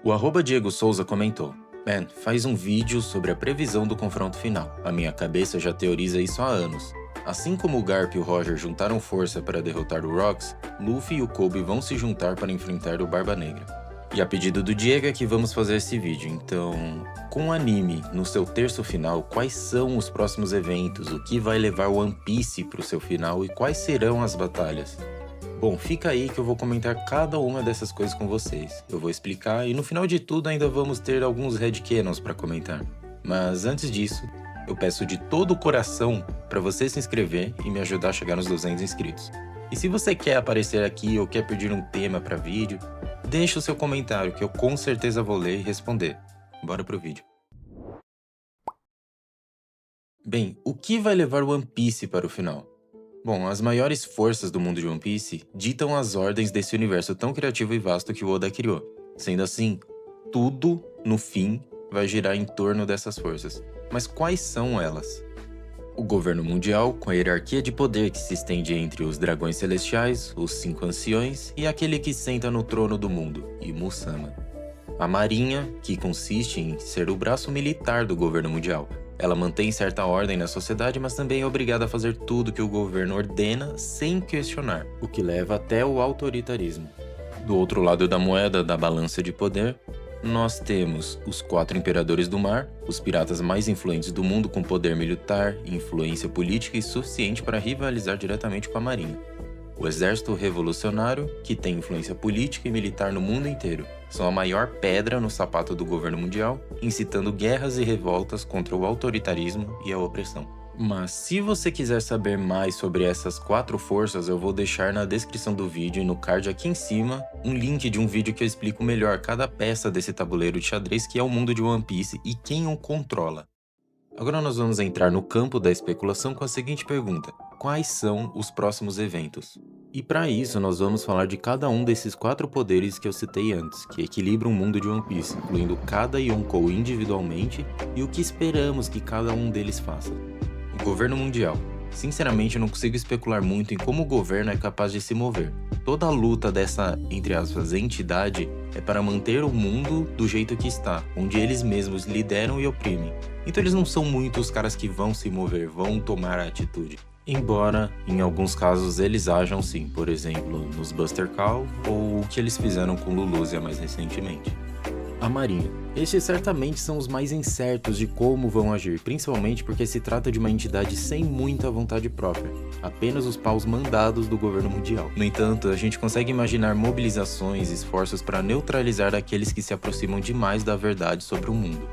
O Diego Souza comentou: Man, faz um vídeo sobre a previsão do confronto final. A minha cabeça já teoriza isso há anos. Assim como o Garp e o Roger juntaram força para derrotar o Rox, Luffy e o Kobe vão se juntar para enfrentar o Barba Negra. E a pedido do Diego é que vamos fazer esse vídeo, então... Com o anime no seu terço final, quais são os próximos eventos, o que vai levar One Piece para o seu final e quais serão as batalhas? Bom, fica aí que eu vou comentar cada uma dessas coisas com vocês. Eu vou explicar e no final de tudo ainda vamos ter alguns headcanons para comentar. Mas antes disso, eu peço de todo o coração para você se inscrever e me ajudar a chegar nos 200 inscritos. E se você quer aparecer aqui ou quer pedir um tema para vídeo, deixa o seu comentário que eu com certeza vou ler e responder. Bora pro vídeo. Bem, o que vai levar One Piece para o final? Bom, as maiores forças do mundo de One Piece ditam as ordens desse universo tão criativo e vasto que o Oda criou. Sendo assim, tudo, no fim, vai girar em torno dessas forças. Mas quais são elas? O governo mundial, com a hierarquia de poder que se estende entre os dragões celestiais, os 5 anciões e aquele que senta no trono do mundo, Imu-sama. A marinha, que consiste em ser o braço militar do governo mundial. Ela mantém certa ordem na sociedade, mas também é obrigada a fazer tudo que o governo ordena sem questionar, o que leva até o autoritarismo. Do outro lado da moeda da balança de poder, nós temos os 4 imperadores do mar, os piratas mais influentes do mundo com poder militar, influência política e suficiente para rivalizar diretamente com a marinha. O exército revolucionário, que tem influência política e militar no mundo inteiro, são a maior pedra no sapato do governo mundial, incitando guerras e revoltas contra o autoritarismo e a opressão. Mas se você quiser saber mais sobre essas 4 forças, eu vou deixar na descrição do vídeo e no card aqui em cima um link de um vídeo que eu explico melhor cada peça desse tabuleiro de xadrez que é o mundo de One Piece e quem o controla. Agora nós vamos entrar no campo da especulação com a seguinte pergunta: quais são os próximos eventos? E para isso nós vamos falar de cada um desses 4 poderes que eu citei antes, que equilibram o mundo de One Piece, incluindo cada Yonkou individualmente e o que esperamos que cada um deles faça. O governo mundial. Sinceramente eu não consigo especular muito em como o governo é capaz de se mover. Toda a luta dessa, entre aspas, entidade é para manter o mundo do jeito que está, onde eles mesmos lideram e oprimem. Então eles não são muito os caras que vão se mover, vão tomar a atitude. Embora, em alguns casos, eles ajam sim, por exemplo, nos Buster Call ou o que eles fizeram com Lulusia mais recentemente. A Marinha. Estes certamente são os mais incertos de como vão agir, principalmente porque se trata de uma entidade sem muita vontade própria, apenas os paus mandados do governo mundial. No entanto, a gente consegue imaginar mobilizações e esforços para neutralizar aqueles que se aproximam demais da verdade sobre o mundo.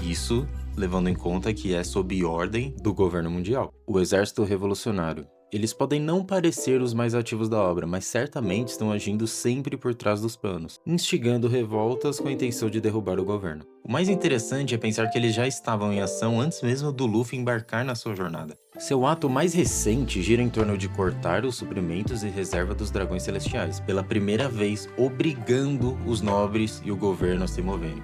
Isso levando em conta que é sob ordem do governo mundial. O exército revolucionário. Eles podem não parecer os mais ativos da obra, mas certamente estão agindo sempre por trás dos panos, instigando revoltas com a intenção de derrubar o governo. O mais interessante é pensar que eles já estavam em ação antes mesmo do Luffy embarcar na sua jornada. Seu ato mais recente gira em torno de cortar os suprimentos e reserva dos dragões celestiais, pela primeira vez obrigando os nobres e o governo a se moverem.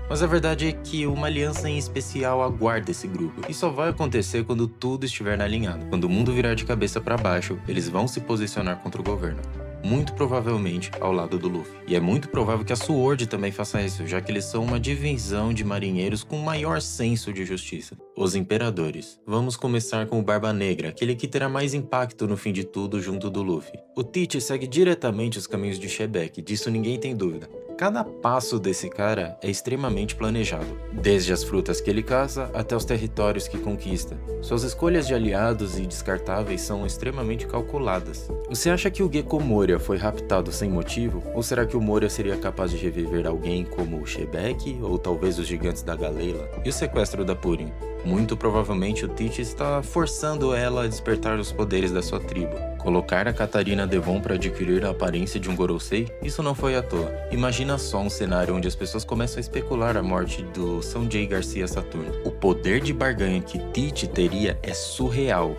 Mas a verdade é que uma aliança em especial aguarda esse grupo, e só vai acontecer quando tudo estiver alinhado. Quando o mundo virar de cabeça para baixo, eles vão se posicionar contra o governo, muito provavelmente ao lado do Luffy. E é muito provável que a Sword também faça isso, já que eles são uma divisão de marinheiros com maior senso de justiça. Os Imperadores. Vamos começar com o Barba Negra, aquele que terá mais impacto no fim de tudo junto do Luffy. O Teach segue diretamente os caminhos de Shebeck, disso ninguém tem dúvida. Cada passo desse cara é extremamente planejado, desde as frutas que ele caça até os territórios que conquista. Suas escolhas de aliados e descartáveis são extremamente calculadas. Você acha que o Gecko Moria foi raptado sem motivo? Ou será que o Moria seria capaz de reviver alguém como o Shebeck ou talvez os gigantes da Galeila? E o sequestro da Purin? Muito provavelmente o Teach está forçando ela a despertar os poderes da sua tribo. Colocar a Katarina Devon para adquirir a aparência de um Gorosei? Isso não foi à toa. Imagina só um cenário onde as pessoas começam a especular a morte do Sanjay Garcia Saturno. O poder de barganha que Teach teria é surreal.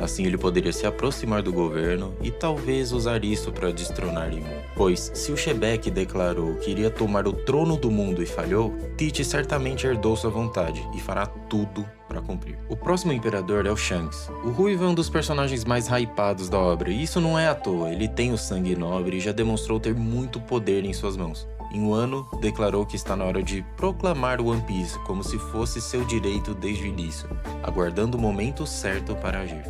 Assim ele poderia se aproximar do governo e talvez usar isso para destronar Imu. Pois, se o Shebeck declarou que iria tomar o trono do mundo e falhou, Teach certamente herdou sua vontade e fará tudo para cumprir. O próximo imperador é o Shanks. O Ruivo é um dos personagens mais hypados da obra, e isso não é à toa, ele tem o sangue nobre e já demonstrou ter muito poder em suas mãos. em um ano, declarou que está na hora de proclamar o One Piece como se fosse seu direito desde o início, aguardando o momento certo para agir.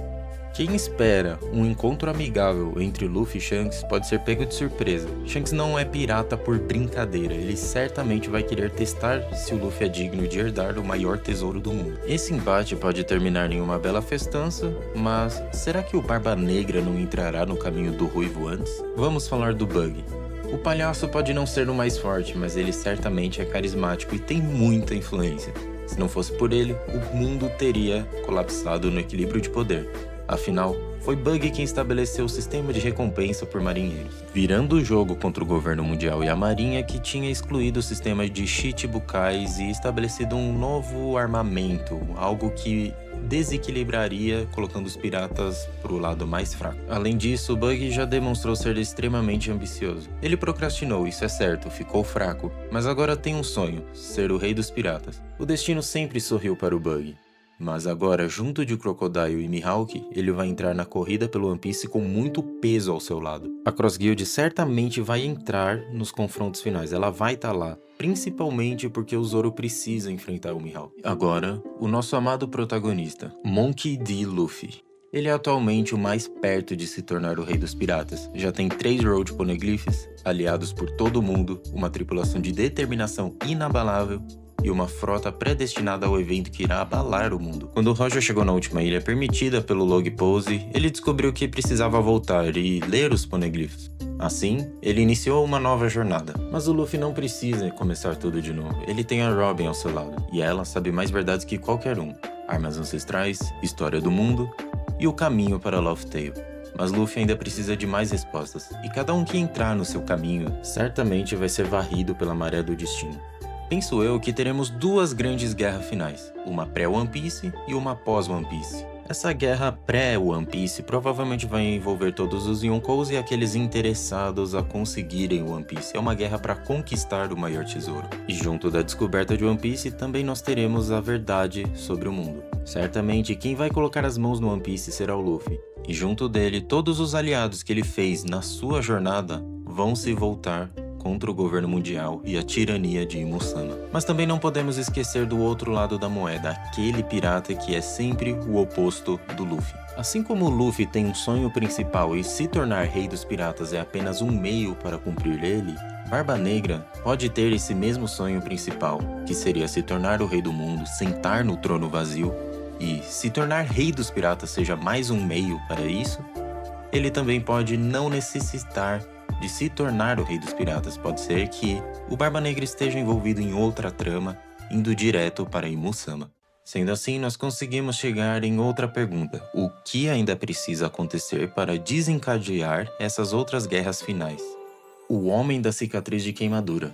Quem espera um encontro amigável entre Luffy e Shanks pode ser pego de surpresa. Shanks não é pirata por brincadeira, ele certamente vai querer testar se o Luffy é digno de herdar o maior tesouro do mundo. Esse embate pode terminar em uma bela festança, mas será que o Barba Negra não entrará no caminho do Ruivo antes? Vamos falar do Bug. O palhaço pode não ser o mais forte, mas ele certamente é carismático e tem muita influência. Se não fosse por ele, o mundo teria colapsado no equilíbrio de poder. Afinal, foi Bug quem estabeleceu o sistema de recompensa por marinheiros, virando o jogo contra o governo mundial e a marinha que tinha excluído o sistema de Chichibukais e estabelecido um novo armamento, algo que desequilibraria, colocando os piratas para o lado mais fraco. Além disso, Bug já demonstrou ser extremamente ambicioso. Ele procrastinou, isso é certo, ficou fraco, mas agora tem um sonho, ser o rei dos piratas. O destino sempre sorriu para o Bug. Mas agora, junto de Crocodile e Mihawk, ele vai entrar na corrida pelo One Piece com muito peso ao seu lado. A Cross Guild certamente vai entrar nos confrontos finais, ela vai estar lá, principalmente porque o Zoro precisa enfrentar o Mihawk. Agora, o nosso amado protagonista, Monkey D. Luffy. Ele é atualmente o mais perto de se tornar o rei dos piratas. Já tem 3 Road Poneglyphs, aliados por todo o mundo, uma tripulação de determinação inabalável, e uma frota predestinada ao evento que irá abalar o mundo. Quando Roger chegou na última ilha permitida pelo Log Pose, ele descobriu que precisava voltar e ler os Poneglyphs. Assim, ele iniciou uma nova jornada. Mas o Luffy não precisa começar tudo de novo. Ele tem a Robin ao seu lado, e ela sabe mais verdades que qualquer um. Armas ancestrais, história do mundo e o caminho para Laugh Tale. Mas Luffy ainda precisa de mais respostas, e cada um que entrar no seu caminho certamente vai ser varrido pela maré do destino. Penso eu que teremos 2 grandes guerras finais, uma pré-One Piece e uma pós-One Piece. Essa guerra pré-One Piece provavelmente vai envolver todos os Yonkous e aqueles interessados a conseguirem o One Piece. É uma guerra para conquistar o maior tesouro. E junto da descoberta de One Piece, também nós teremos a verdade sobre o mundo. Certamente, quem vai colocar as mãos no One Piece será o Luffy. E junto dele, todos os aliados que ele fez na sua jornada vão se voltar contra o governo mundial e a tirania de Imusama. Mas também não podemos esquecer do outro lado da moeda, aquele pirata que é sempre o oposto do Luffy. Assim como o Luffy tem um sonho principal e se tornar rei dos piratas é apenas um meio para cumprir ele, Barba Negra pode ter esse mesmo sonho principal, que seria se tornar o rei do mundo, sentar no trono vazio, e se tornar rei dos piratas seja mais um meio para isso, ele também pode não necessitar de se tornar o rei dos piratas. Pode ser que o Barba Negra esteja envolvido em outra trama, indo direto para Imusama. Sendo assim, nós conseguimos chegar em outra pergunta. O que ainda precisa acontecer para desencadear essas outras guerras finais? O Homem da Cicatriz de Queimadura.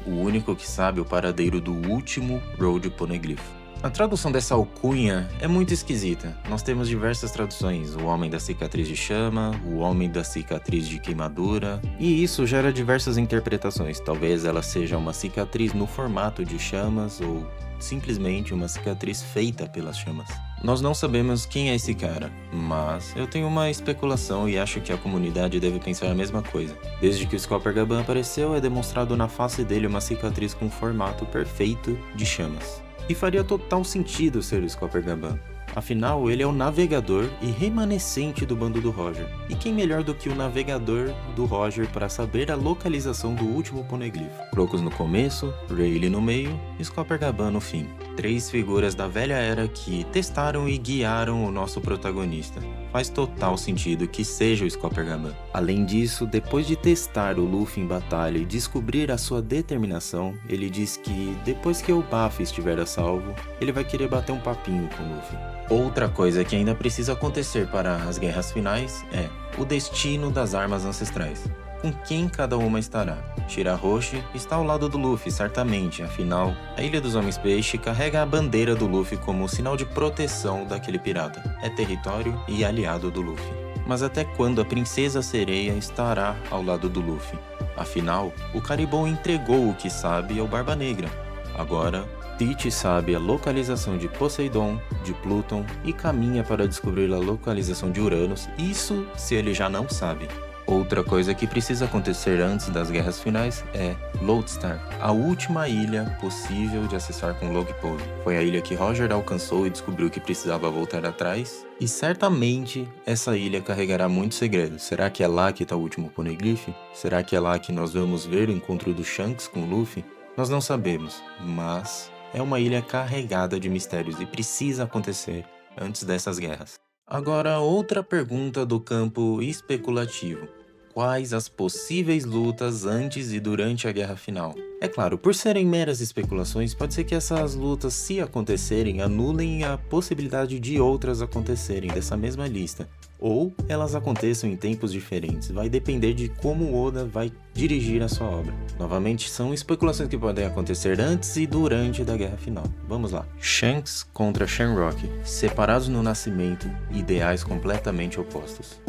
O único que sabe o paradeiro do último Road Poneglyph. A tradução dessa alcunha é muito esquisita. Nós temos diversas traduções, o Homem da Cicatriz de Chama, o Homem da Cicatriz de Queimadura, e isso gera diversas interpretações. Talvez ela seja uma cicatriz no formato de chamas, ou simplesmente uma cicatriz feita pelas chamas. Nós não sabemos quem é esse cara, mas eu tenho uma especulação e acho que a comunidade deve pensar a mesma coisa. Desde que o Scopper Gaban apareceu, é demonstrado na face dele uma cicatriz com formato perfeito de chamas. E faria total sentido ser o Scopper Gaban. Afinal, ele é o navegador e remanescente do bando do Roger. E quem melhor do que o navegador do Roger para saber a localização do último Poneglyph? Crocus no começo, Rayleigh no meio e Scopper Gaban no fim. 3 figuras da velha era que testaram e guiaram o nosso protagonista. Faz total sentido que seja o Scopper Gaban. Além disso, depois de testar o Luffy em batalha e descobrir a sua determinação, ele diz que depois que o Baf estiver a salvo, ele vai querer bater um papinho com o Luffy. Outra coisa que ainda precisa acontecer para as guerras finais é o destino das armas ancestrais. Com quem cada uma estará? Shirahoshi está ao lado do Luffy, certamente, afinal, a Ilha dos Homens Peixe carrega a bandeira do Luffy como sinal de proteção daquele pirata. É território e aliado do Luffy. Mas até quando a Princesa Sereia estará ao lado do Luffy? Afinal, o Caribou entregou o que sabe ao Barba Negra. Agora, Teach sabe a localização de Poseidon, de Pluton e caminha para descobrir a localização de Uranus, isso se ele já não sabe. Outra coisa que precisa acontecer antes das guerras finais é Lodestar, a última ilha possível de acessar com Logpose. Foi a ilha que Roger alcançou e descobriu que precisava voltar atrás, e certamente essa ilha carregará muitos segredos. Será que é lá que está o último Poneglyph? Será que é lá que nós vamos ver o encontro do Shanks com Luffy? Nós não sabemos, mas é uma ilha carregada de mistérios e precisa acontecer antes dessas guerras. Agora, outra pergunta do campo especulativo. Quais as possíveis lutas antes e durante a guerra final? É claro, por serem meras especulações, pode ser que essas lutas, se acontecerem, anulem a possibilidade de outras acontecerem dessa mesma lista. Ou elas aconteçam em tempos diferentes, vai depender de como o Oda vai dirigir a sua obra. Novamente, são especulações que podem acontecer antes e durante da guerra final. Vamos lá. Shanks contra Shamrock, separados no nascimento, ideais completamente opostos.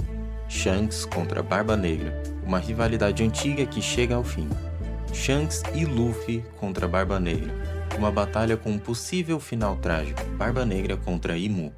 Shanks contra Barba Negra, uma rivalidade antiga que chega ao fim. Shanks e Luffy contra Barba Negra, uma batalha com um possível final trágico. Barba Negra contra Imu.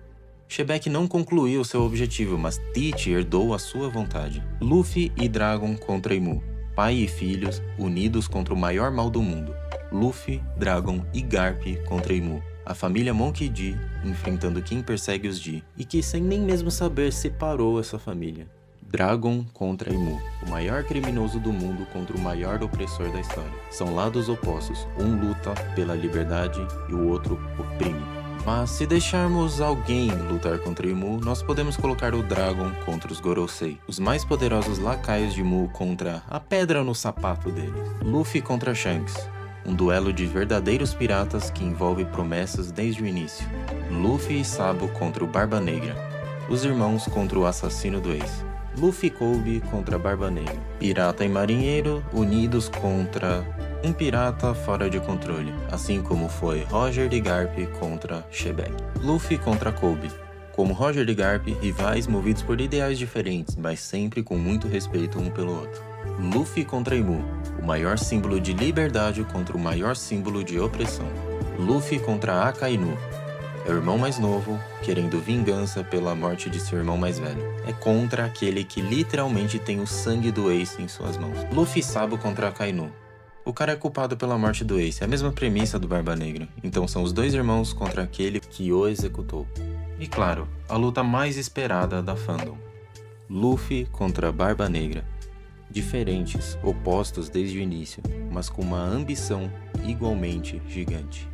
Shebeck não concluiu seu objetivo, mas Teach herdou a sua vontade. Luffy e Dragon contra Imu, pai e filhos unidos contra o maior mal do mundo. Luffy, Dragon e Garp contra Imu, a família Monkey D enfrentando quem persegue os D e que sem nem mesmo saber separou essa família. Dragon contra Imu, o maior criminoso do mundo contra o maior opressor da história. São lados opostos, um luta pela liberdade e o outro oprime. Mas se deixarmos alguém lutar contra Imu, nós podemos colocar o Dragon contra os Gorosei, os mais poderosos lacaios de Imu contra a pedra no sapato deles. Luffy contra Shanks, um duelo de verdadeiros piratas que envolve promessas desde o início. Luffy e Sabo contra o Barba Negra, os irmãos contra o assassino do ex. Luffy e Kobe contra Barba Negra, pirata e marinheiro unidos contra um pirata fora de controle, assim como foi Roger e Garp contra Shebeck. Luffy contra Kobe, como Roger e Garp, rivais movidos por ideais diferentes, mas sempre com muito respeito um pelo outro. Luffy contra Imu, o maior símbolo de liberdade contra o maior símbolo de opressão. Luffy contra Akainu, é o irmão mais novo, querendo vingança pela morte de seu irmão mais velho. É contra aquele que literalmente tem o sangue do Ace em suas mãos. Luffy e Sabo contra Akainu. O cara é culpado pela morte do Ace, é a mesma premissa do Barba Negra. Então são os dois irmãos contra aquele que o executou. E claro, a luta mais esperada da fandom. Luffy contra Barba Negra. Diferentes, opostos desde o início, mas com uma ambição igualmente gigante.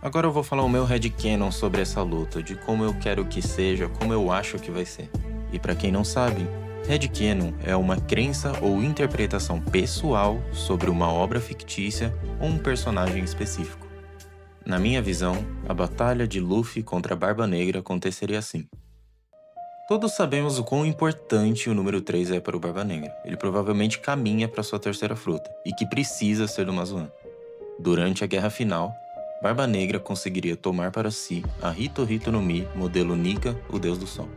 Agora eu vou falar o meu headcanon sobre essa luta, de como eu quero que seja, como eu acho que vai ser. E pra quem não sabe, headcanon é uma crença ou interpretação pessoal sobre uma obra fictícia ou um personagem específico. Na minha visão, a batalha de Luffy contra a Barba Negra aconteceria assim. Todos sabemos o quão importante o número 3 é para o Barba Negra. Ele provavelmente caminha para sua terceira fruta, e que precisa ser uma Zoan. Durante a guerra final, Barba Negra conseguiria tomar para si a Hito Hito no Mi, modelo Nika, o deus do sol.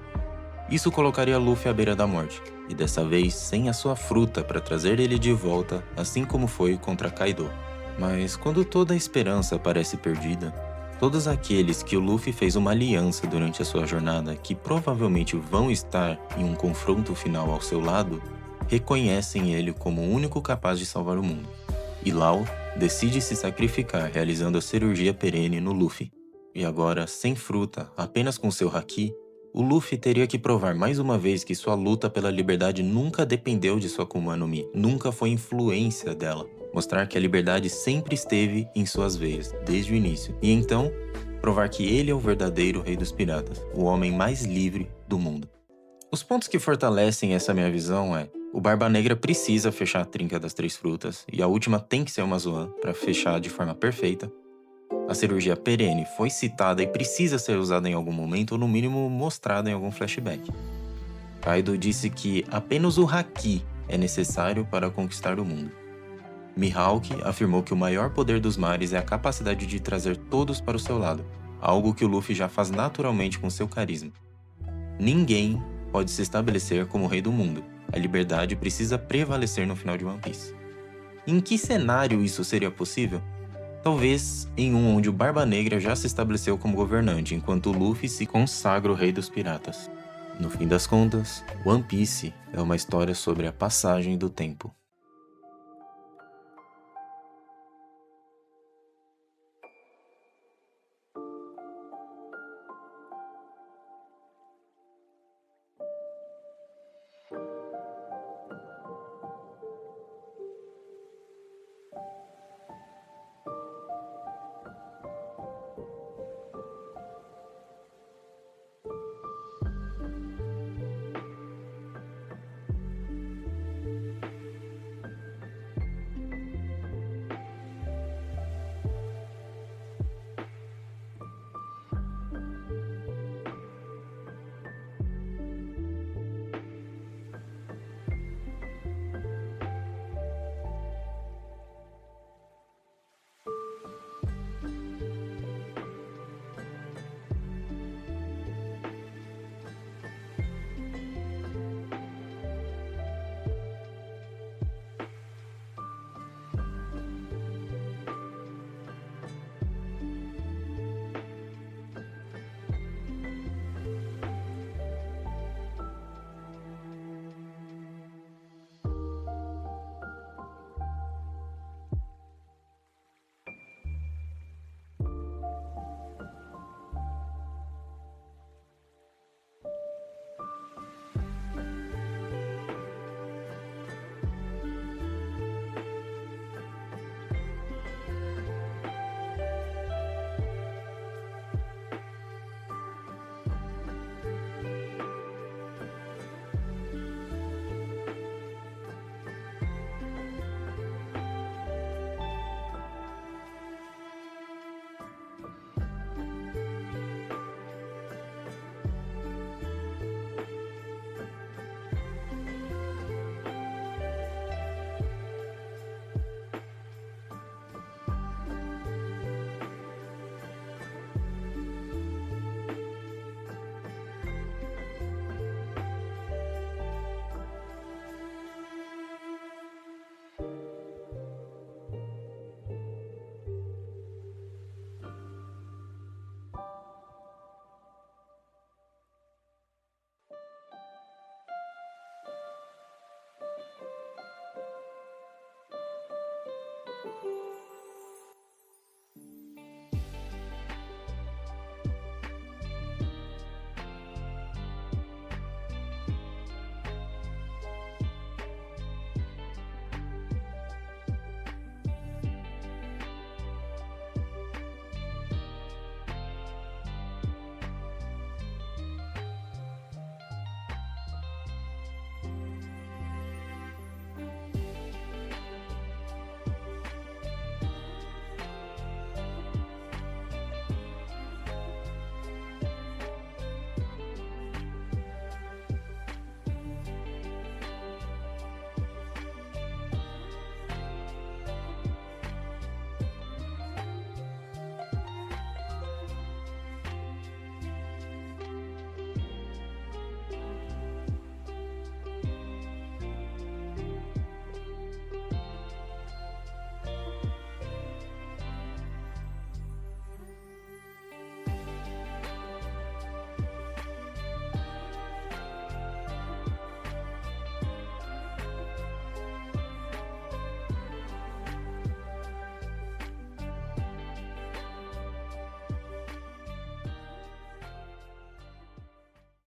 Isso colocaria Luffy à beira da morte, e dessa vez sem a sua fruta para trazer ele de volta, assim como foi contra Kaido. Mas quando toda a esperança parece perdida, todos aqueles que o Luffy fez uma aliança durante a sua jornada, que provavelmente vão estar em um confronto final ao seu lado, reconhecem ele como o único capaz de salvar o mundo. E Law decide se sacrificar realizando a cirurgia perene no Luffy. E agora, sem fruta, apenas com seu haki, o Luffy teria que provar mais uma vez que sua luta pela liberdade nunca dependeu de sua Akuma no Mi, nunca foi influência dela. Mostrar que a liberdade sempre esteve em suas veias, desde o início. E então, provar que ele é o verdadeiro rei dos piratas, o homem mais livre do mundo. Os pontos que fortalecem essa minha visão é: o Barba Negra precisa fechar a trinca das 3 frutas, e a última tem que ser uma Zoan para fechar de forma perfeita. A cirurgia perene foi citada e precisa ser usada em algum momento, ou no mínimo mostrada em algum flashback. Kaido disse que apenas o haki é necessário para conquistar o mundo. Mihawk afirmou que o maior poder dos mares é a capacidade de trazer todos para o seu lado, algo que o Luffy já faz naturalmente com seu carisma. Ninguém pode se estabelecer como rei do mundo. A liberdade precisa prevalecer no final de One Piece. Em que cenário isso seria possível? Talvez em um onde o Barba Negra já se estabeleceu como governante, enquanto o Luffy se consagra o rei dos piratas. No fim das contas, One Piece é uma história sobre a passagem do tempo.